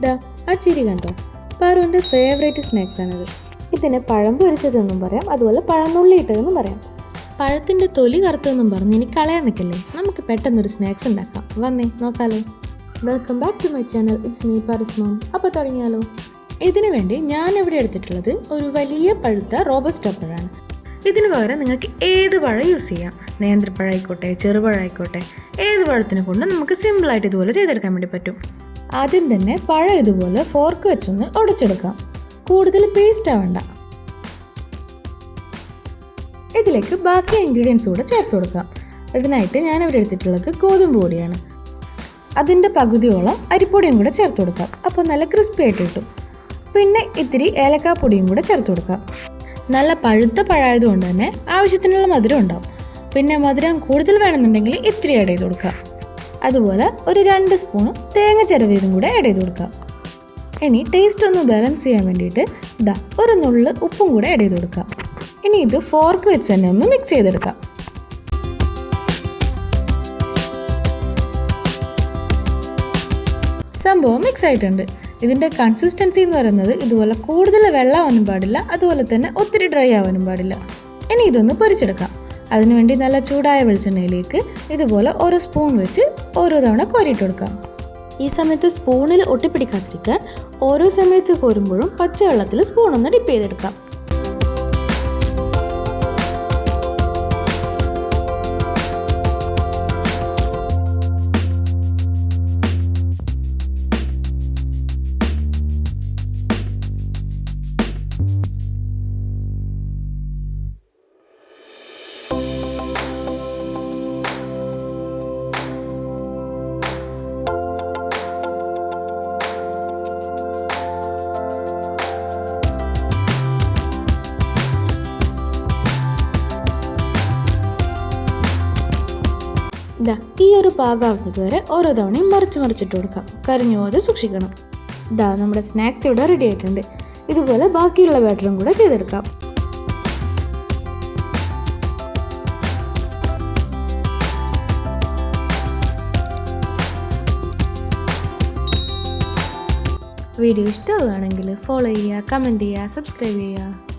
ഇതാ ആ ചിരി കണ്ടോ? പാറുവിൻ്റെ ഫേവറേറ്റ് സ്നാക്സ് ആണിത്. ഇതിനെ പഴം പൊരിച്ചതെന്നും പറയാം, അതുപോലെ പഴനുള്ളി ഇട്ടതെന്നും പറയാം. പഴത്തിൻ്റെ തൊലി കറുത്തെന്നും പറഞ്ഞ് ഇനി കളയാൻ നിൽക്കല്ലേ, നമുക്ക് പെട്ടെന്നൊരു സ്നാക്സ് ഉണ്ടാക്കാം. വന്നേ നോക്കാലോ. Welcome back to my channel, it's me Paru's mom. അപ്പോൾ തുടങ്ങിയാലോ. ഇതിനു വേണ്ടി ഞാൻ ഇവിടെ എടുത്തിട്ടുള്ളത് ഒരു വലിയ പഴുത്ത റോബസ്റ്റ പഴമാണ്. ഇതിന് പകരം നിങ്ങൾക്ക് ഏത് പഴം യൂസ് ചെയ്യാം. നേന്ത്രപ്പഴം ആയിക്കോട്ടെ, ചെറുപഴം ആയിക്കോട്ടെ, ഏത് പഴത്തിനെ കൊണ്ട് നമുക്ക് സിമ്പിളായിട്ട് ഇതുപോലെ ചെയ്തെടുക്കാൻ വേണ്ടി പറ്റും. ആദ്യം തന്നെ പഴം ഇതുപോലെ ഫോർക്ക് വെച്ചൊന്ന് ഉടച്ചെടുക്കാം. കൂടുതൽ പേസ്റ്റ് ആവണ്ട. ഇതിലേക്ക് ബാക്കി ഇൻഗ്രീഡിയൻസ് കൂടെ ചേർത്ത് കൊടുക്കാം. ഇതിനായിട്ട് ഞാനിവിടെ എടുത്തിട്ടുള്ളത് ഗോതമ്പ് പൊടിയാണ്. അതിൻ്റെ പകുതിയോളം അരിപ്പൊടിയും കൂടെ ചേർത്ത് കൊടുക്കാം. അപ്പോൾ നല്ല ക്രിസ്പി ആയിട്ട് കിട്ടും. പിന്നെ ഇത്തിരി ഏലക്കാപ്പൊടിയും കൂടെ ചേർത്ത് കൊടുക്കാം. നല്ല പഴുത്ത പഴമായതുകൊണ്ട് തന്നെ ആവശ്യത്തിനുള്ള മധുരം ഉണ്ടാവും. പിന്നെ മധുരം കൂടുതൽ വേണമെന്നുണ്ടെങ്കിൽ ഇത്തിരി ആഡ് ചെയ്ത് കൊടുക്കാം. അതുപോലെ ഒരു 2 സ്പൂൺ തേങ്ങ ചിരവിയതും കൂടെ ആഡ് ചെയ്ത് കൊടുക്കാം. ഇനി ടേസ്റ്റ് ഒന്ന് ബാലൻസ് ചെയ്യാൻ വേണ്ടിയിട്ട് ഇതാ ഒരു നുള്ള് ഉപ്പും കൂടെ ആഡ് ചെയ്ത് കൊടുക്കാം. ഇനി ഇത് ഫോർക്ക് വെച്ച് തന്നെ ഒന്ന് മിക്സ് ചെയ്തെടുക്കാം. സംഭവം മിക്സ് ആയിട്ടുണ്ട്. ഇതിൻ്റെ കൺസിസ്റ്റൻസി എന്ന് പറയുന്നത് ഇതുപോലെ കൂടുതൽ വെള്ളമാവാനും പാടില്ല, അതുപോലെ തന്നെ ഒത്തിരി ഡ്രൈ ആവാനും പാടില്ല. ഇനി ഇതൊന്ന് പൊരിച്ചെടുക്കാം. അതിനുവേണ്ടി നല്ല ചൂടായ വെളിച്ചെണ്ണയിലേക്ക് ഇതുപോലെ ഓരോ സ്പൂൺ വെച്ച് ഓരോ തവണ കോരിയിട്ട് കൊടുക്കാം. ഈ സമയത്ത് സ്പൂണിൽ ഒട്ടിപ്പിടിക്കാതിരിക്കാൻ ഓരോ സമയത്ത് കോരുമ്പോഴും പച്ചവെള്ളത്തിൽ സ്പൂണൊന്ന് ഡിപ്പ് ചെയ്തെടുക്കാം. ഇതാ ഈ ഒരു പാകമാകുന്നത് വരെ ഓരോ തവണയും മറിച്ചിട്ട് കൊടുക്കാം. കരിഞ്ഞു പോകാതെ സൂക്ഷിക്കണം. ഇതാ നമ്മുടെ സ്നാക്സ് ഇവിടെ റെഡി ആയിട്ടുണ്ട്. ഇതുപോലെ ബാക്കിയുള്ള ബാറ്ററും കൂടെ ചെയ്തെടുക്കാം. വീഡിയോ ഇഷ്ടമാവുകയാണെങ്കിൽ ഫോളോ ചെയ്യുക, കമൻറ്റ് ചെയ്യുക, സബ്സ്ക്രൈബ് ചെയ്യുക.